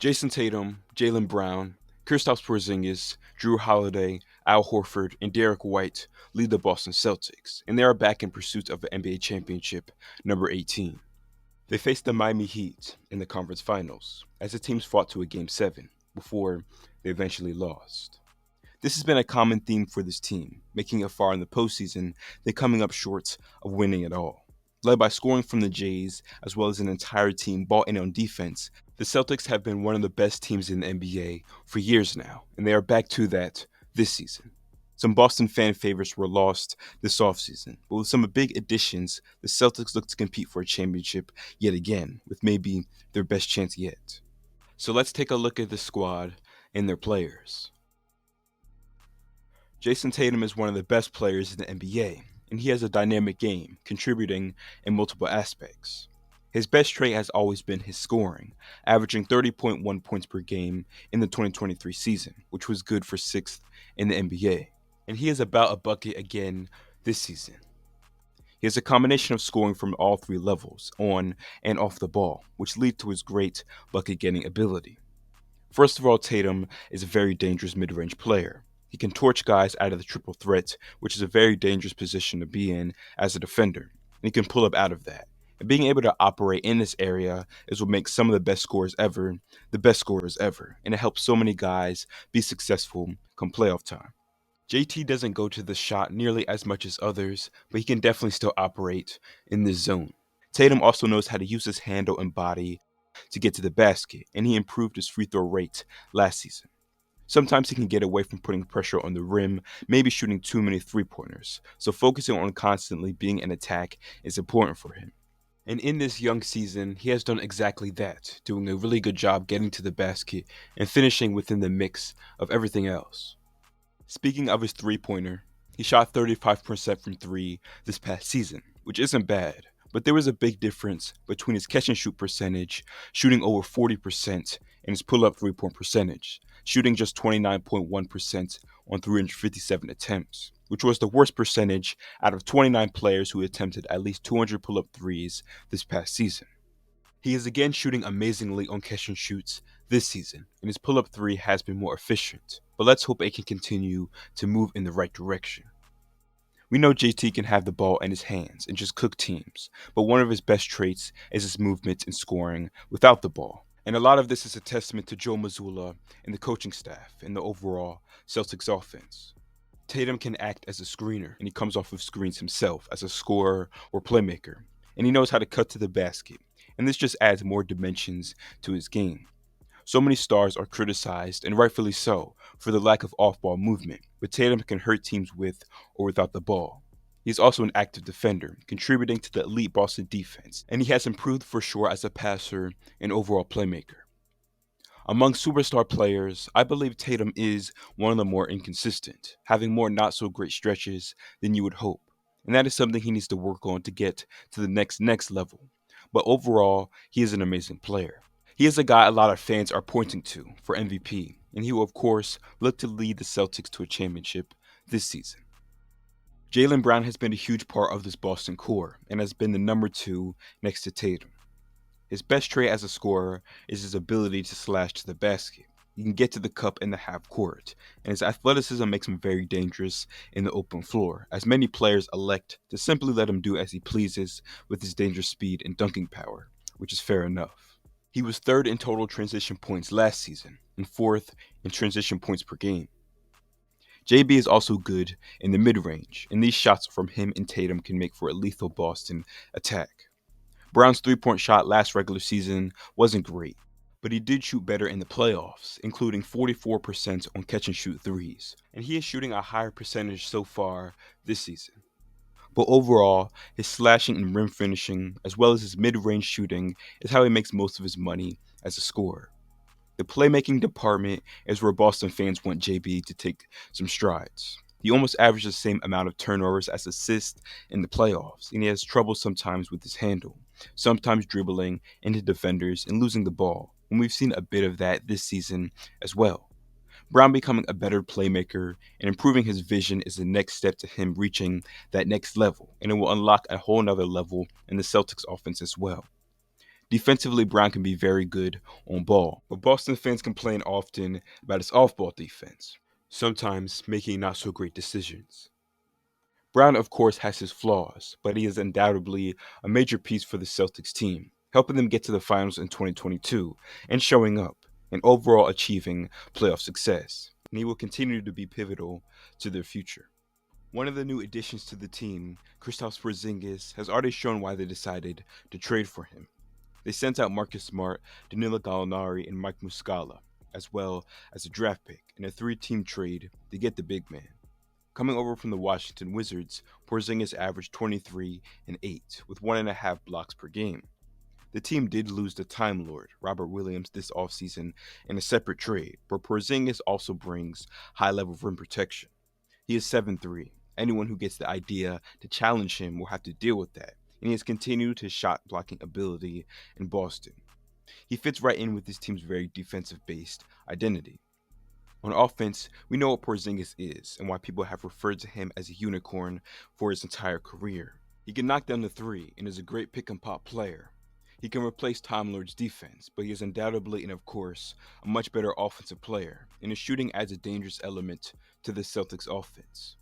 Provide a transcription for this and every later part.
Jason Tatum, Jaylen Brown, Kristaps Porzingis, Drew Holiday, Al Horford, and Derek White lead the Boston Celtics, and they are back in pursuit of the NBA championship number 18. They faced the Miami Heat in the conference finals as the teams fought to a game 7 before they eventually lost. This has been a common theme for this team, making it far in the postseason, then coming up short of winning it all. Led by scoring from the Jays, as well as an entire team bought in on defense, the Celtics have been one of the best teams in the NBA for years now, and they are back to that this season. Some Boston fan favorites were lost this offseason, but with some big additions, the Celtics look to compete for a championship yet again, with maybe their best chance yet. So let's take a look at the squad and their players. Jason Tatum is one of the best players in the NBA, and he has a dynamic game, contributing in multiple aspects. His best trait has always been his scoring, averaging 30.1 points per game in the 2023 season, which was good for 6th in the NBA. And he is about a bucket again this season. He has a combination of scoring from all three levels, on and off the ball, which lead to his great bucket getting ability. First of all, Tatum is a very dangerous mid-range player. He can torch guys out of the triple threat, which is a very dangerous position to be in as a defender, and he can pull up out of that. And being able to operate in this area is what makes some of the best scorers ever the best scorers ever, and it helps so many guys be successful come playoff time. JT doesn't go to the shot nearly as much as others, but he can definitely still operate in this zone. Tatum also knows how to use his handle and body to get to the basket, and he improved his free throw rate last season. Sometimes he can get away from putting pressure on the rim, maybe shooting too many three-pointers, so focusing on constantly being an attack is important for him. And in this young season, he has done exactly that, doing a really good job getting to the basket and finishing within the mix of everything else. Speaking of his three-pointer, he shot 35% from 3 this past season, which isn't bad, but there was a big difference between his catch and shoot percentage, shooting over 40%, and his pull-up three-point percentage, shooting just 29.1% on 357 attempts, which was the worst percentage out of 29 players who attempted at least 200 pull-up threes this past season. He is again shooting amazingly on catch and shoots this season, and his pull-up three has been more efficient, but let's hope it can continue to move in the right direction. We know JT can have the ball in his hands and just cook teams, but one of his best traits is his movement and scoring without the ball. And a lot of this is a testament to Joe Mazzulla and the coaching staff and the overall Celtics offense. Tatum can act as a screener, and he comes off of screens himself as a scorer or playmaker, and he knows how to cut to the basket, and this just adds more dimensions to his game. So many stars are criticized, and rightfully so, for the lack of off-ball movement, but Tatum can hurt teams with or without the ball. He's also an active defender, contributing to the elite Boston defense, and he has improved for sure as a passer and overall playmaker. Among superstar players, I believe Tatum is one of the more inconsistent, having more not-so-great stretches than you would hope, and that is something he needs to work on to get to the next level. But overall, he is an amazing player. He is a guy a lot of fans are pointing to for MVP, and he will, of course, look to lead the Celtics to a championship this season. Jaylen Brown has been a huge part of this Boston core and has been the number 2 next to Tatum. His best trait as a scorer is his ability to slash to the basket. He can get to the cup in the half court, and his athleticism makes him very dangerous in the open floor, as many players elect to simply let him do as he pleases with his dangerous speed and dunking power, which is fair enough. He was 3rd in total transition points last season and 4th in transition points per game. JB is also good in the mid-range, and these shots from him and Tatum can make for a lethal Boston attack. Brown's three-point shot last regular season wasn't great, but he did shoot better in the playoffs, including 44% on catch-and-shoot threes, and he is shooting a higher percentage so far this season. But overall, his slashing and rim finishing, as well as his mid-range shooting, is how he makes most of his money as a scorer. The playmaking department is where Boston fans want JB to take some strides. He almost averages the same amount of turnovers as assists in the playoffs, and he has trouble sometimes with his handle, sometimes dribbling into defenders and losing the ball, and we've seen a bit of that this season as well. Brown becoming a better playmaker and improving his vision is the next step to him reaching that next level, and it will unlock a whole nother level in the Celtics offense as well. Defensively, Brown can be very good on ball, but Boston fans complain often about his off ball defense, sometimes making not so great decisions. Brown, of course, has his flaws, but he is undoubtedly a major piece for the Celtics team, helping them get to the finals in 2022 and showing up and overall achieving playoff success. And he will continue to be pivotal to their future. One of the new additions to the team, Kristaps Porzingis, has already shown why they decided to trade for him. They sent out Marcus Smart, Danilo Gallinari, and Mike Muscala, as well as a draft pick in a three-team trade to get the big man. Coming over from the Washington Wizards, Porzingis averaged 23 and 8 with 1.5 blocks per game. The team did lose the Time Lord, Robert Williams, this offseason in a separate trade, but Porzingis also brings high level rim protection. He is 7'3". Anyone who gets the idea to challenge him will have to deal with that, and he has continued his shot blocking ability in Boston. He fits right in with this team's very defensive based identity. On offense, we know what Porzingis is and why people have referred to him as a unicorn for his entire career. He can knock down the three and is a great pick and pop player. He can replace Time Lord's defense, but he is undoubtedly and of course a much better offensive player, and his shooting adds a dangerous element to the Celtics offense.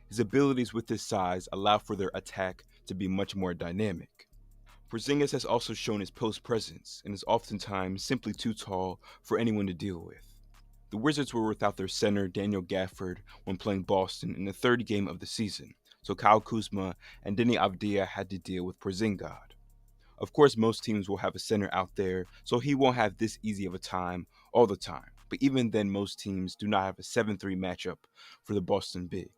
His abilities with his size allow for their attack to be much more dynamic. Porzingis has also shown his post presence and is oftentimes simply too tall for anyone to deal with. The Wizards were without their center, Daniel Gafford, when playing Boston in the third game of the season, so Kyle Kuzma and Denny Avdia had to deal with Porzingis. Of course, most teams will have a center out there, so he won't have this easy of a time all the time. But even then, most teams do not have a 7-3 matchup for the Boston Big.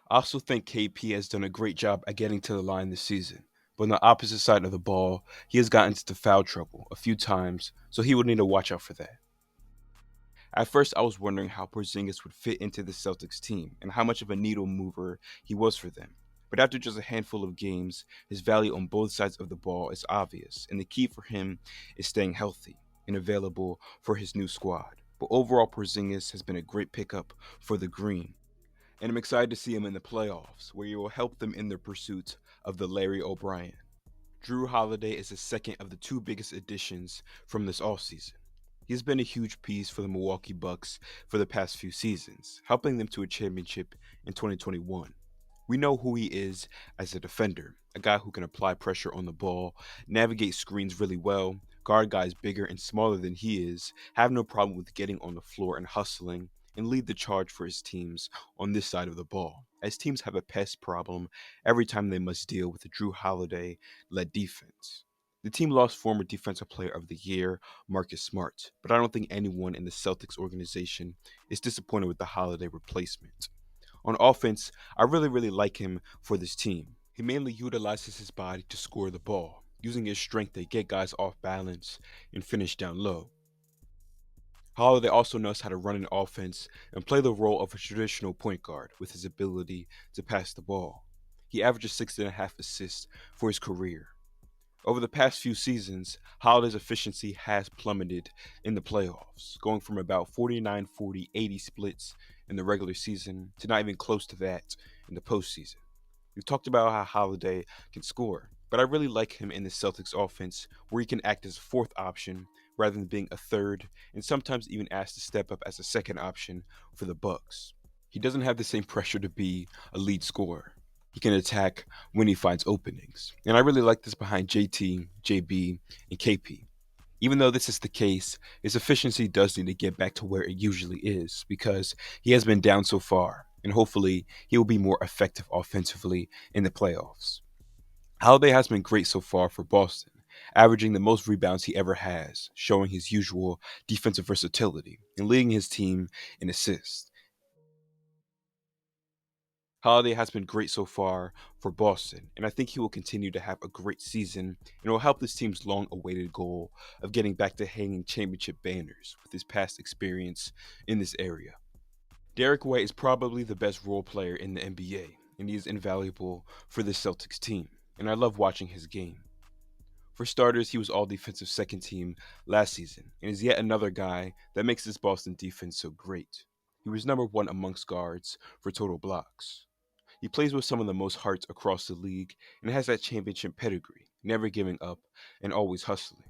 I also think KP has done a great job at getting to the line this season. But on the opposite side of the ball, he has gotten into foul trouble a few times, so he would need to watch out for that. At first, I was wondering how Porzingis would fit into the Celtics team and how much of a needle mover he was for them. But after just a handful of games, his value on both sides of the ball is obvious, and the key for him is staying healthy and available for his new squad. But overall, Porzingis has been a great pickup for the Green, and I'm excited to see him in the playoffs, where he will help them in their pursuit of the Larry O'Brien. Drew Holiday is the second of the two biggest additions from this offseason. He's been a huge piece for the Milwaukee Bucks for the past few seasons, helping them to a championship in 2021. We know who he is as a defender, a guy who can apply pressure on the ball, navigate screens really well, guard guys bigger and smaller than he is, have no problem with getting on the floor and hustling, and lead the charge for his teams on this side of the ball, as teams have a pest problem every time they must deal with a Drew Holiday led defense. The team lost former Defensive Player of the Year, Marcus Smart, but I don't think anyone in the Celtics organization is disappointed with the Holiday replacement. On offense, I really like him for this team. He mainly utilizes his body to score the ball, using his strength to get guys off balance and finish down low. Holiday also knows how to run an offense and play the role of a traditional point guard with his ability to pass the ball. He averages 6.5 assists for his career. Over the past few seasons, Holiday's efficiency has plummeted in the playoffs, going from about 49-40-80 splits in the regular season to not even close to that in the postseason. We've talked about how Holiday can score, but I really like him in the Celtics offense where he can act as a fourth option rather than being a third and sometimes even asked to step up as a second option for the Bucks. He doesn't have the same pressure to be a lead scorer. He can attack when he finds openings. And I really like this behind JT, JB, and KP. Even though this is the case, his efficiency does need to get back to where it usually is because he has been down so far, and hopefully he will be more effective offensively in the playoffs. Holiday has been great so far for Boston, averaging the most rebounds he ever has, showing his usual defensive versatility, and leading his team in assists. Holiday has been great so far for Boston, and I think he will continue to have a great season and will help this team's long awaited goal of getting back to hanging championship banners with his past experience in this area. Derek White is probably the best role player in the NBA, and he is invaluable for the Celtics team, and I love watching his game. For starters, he was all defensive second team last season, and is yet another guy that makes this Boston defense so great. He was number one amongst guards for total blocks. He plays with some of the most hearts across the league and has that championship pedigree, never giving up, and always hustling.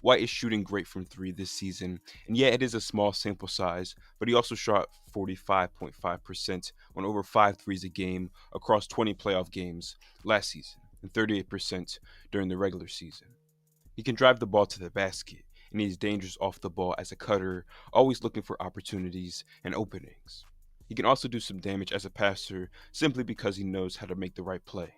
White is shooting great from three this season, and yeah, it is a small sample size, but he also shot 45.5% on over 5 threes a game across 20 playoff games last season, and 38% during the regular season. He can drive the ball to the basket, and he is dangerous off the ball as a cutter, always looking for opportunities and openings. He can also do some damage as a passer simply because he knows how to make the right play.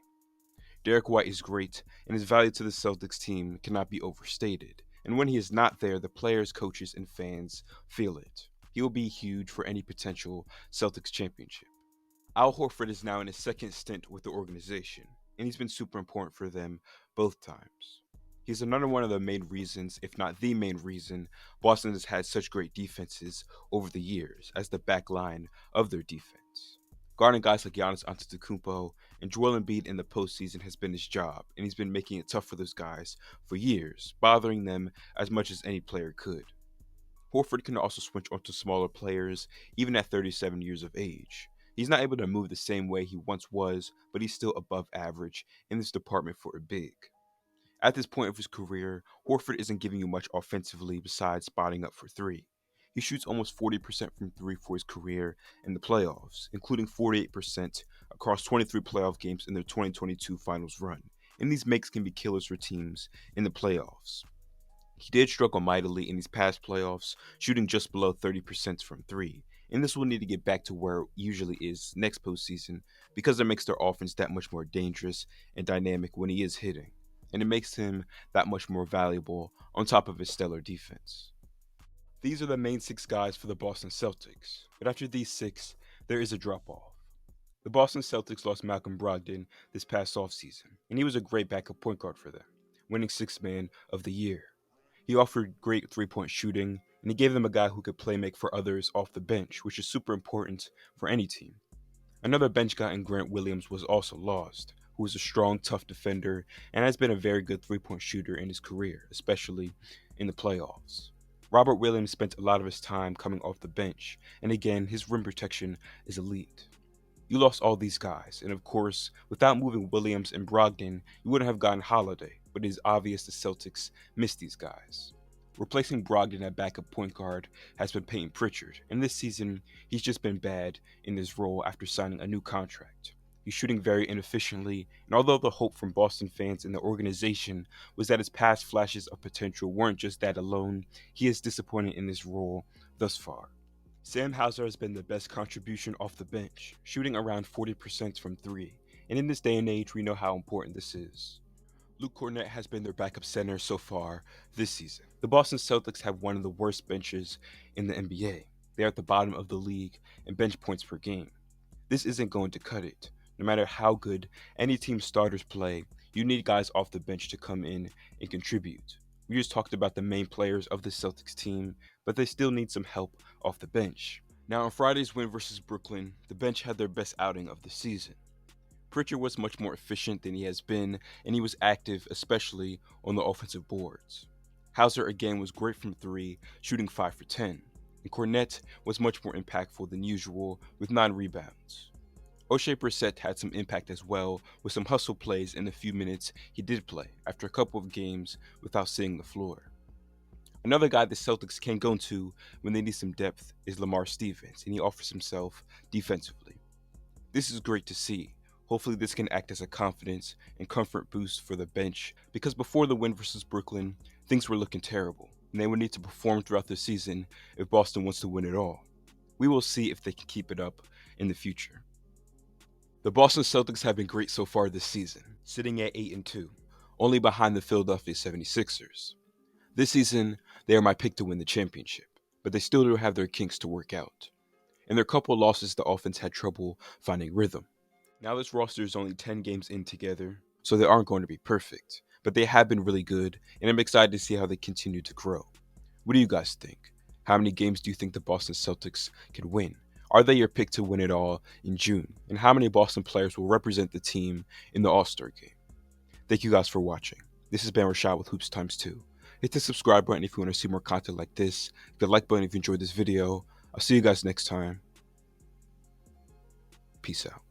Derek White is great, and his value to the Celtics team cannot be overstated. And when he is not there, the players, coaches, and fans feel it. He will be huge for any potential Celtics championship. Al Horford is now in his second stint with the organization, and he's been super important for them both times. He's another one of the main reasons, if not the main reason, Boston has had such great defenses over the years as the back line of their defense. Guarding guys like Giannis Antetokounmpo and Joel Embiid in the postseason has been his job, and he's been making it tough for those guys for years, bothering them as much as any player could. Horford can also switch onto smaller players, even at 37 years of age. He's not able to move the same way he once was, but he's still above average in this department for a big. At this point of his career, Horford isn't giving you much offensively besides spotting up for three. He shoots almost 40% from three for his career in the playoffs, including 48% across 23 playoff games in their 2022 finals run. And these makes can be killers for teams in the playoffs. He did struggle mightily in these past playoffs, shooting just below 30% from three. And this will need to get back to where it usually is next postseason because it makes their offense that much more dangerous and dynamic when he is hitting. And it makes him that much more valuable on top of his stellar defense. These are the main six guys for the Boston Celtics, but after these six, there is a drop off. The Boston Celtics lost Malcolm Brogdon this past offseason, and he was a great backup point guard for them, winning Sixth Man of the Year. He offered great three-point shooting, and he gave them a guy who could play make for others off the bench, which is super important for any team. Another bench guy in Grant Williams was also lost, who is a strong, tough defender and has been a very good three-point shooter in his career, especially in the playoffs. Robert Williams spent a lot of his time coming off the bench, and again, his rim protection is elite. You lost all these guys, and of course, without moving Williams and Brogdon, you wouldn't have gotten Holiday, but it is obvious the Celtics missed these guys. Replacing Brogdon at backup point guard has been Peyton Pritchard, and this season, he's just been bad in this role after signing a new contract. He's shooting very inefficiently, and although the hope from Boston fans and the organization was that his past flashes of potential weren't just that alone, he is disappointed in this role thus far. Sam Hauser has been the best contribution off the bench, shooting around 40% from three, and in this day and age, we know how important this is. Luke Cornett has been their backup center so far this season. The Boston Celtics have one of the worst benches in the NBA. They are at the bottom of the league in bench points per game. This isn't going to cut it. No matter how good any team's starters play, you need guys off the bench to come in and contribute. We just talked about the main players of the Celtics team, but they still need some help off the bench. Now, on Friday's win versus Brooklyn, the bench had their best outing of the season. Pritchard was much more efficient than he has been, and he was active, especially on the offensive boards. Hauser again was great from three, shooting 5 for 10, and Cornett was much more impactful than usual with 9 rebounds. O'Shea Brissett had some impact as well, with some hustle plays in the few minutes he did play after a couple of games without seeing the floor. Another guy the Celtics can go to when they need some depth is Lamar Stevens, and he offers himself defensively. This is great to see. Hopefully this can act as a confidence and comfort boost for the bench, because before the win versus Brooklyn, things were looking terrible, and they would need to perform throughout the season if Boston wants to win it all. We will see if they can keep it up in the future. The Boston Celtics have been great so far this season, sitting at 8-2, only behind the Philadelphia 76ers. This season, they are my pick to win the championship, but they still do have their kinks to work out. In their couple losses, the offense had trouble finding rhythm. Now this roster is only 10 games in together, so they aren't going to be perfect, but they have been really good, and I'm excited to see how they continue to grow. What do you guys think? How many games do you think the Boston Celtics can win? Are they your pick to win it all in June? And how many Boston players will represent the team in the All-Star game? Thank you guys for watching. This has been Rashad with Hoops Times 2. Hit the subscribe button if you want to see more content like this. Hit the like button if you enjoyed this video. I'll see you guys next time. Peace out.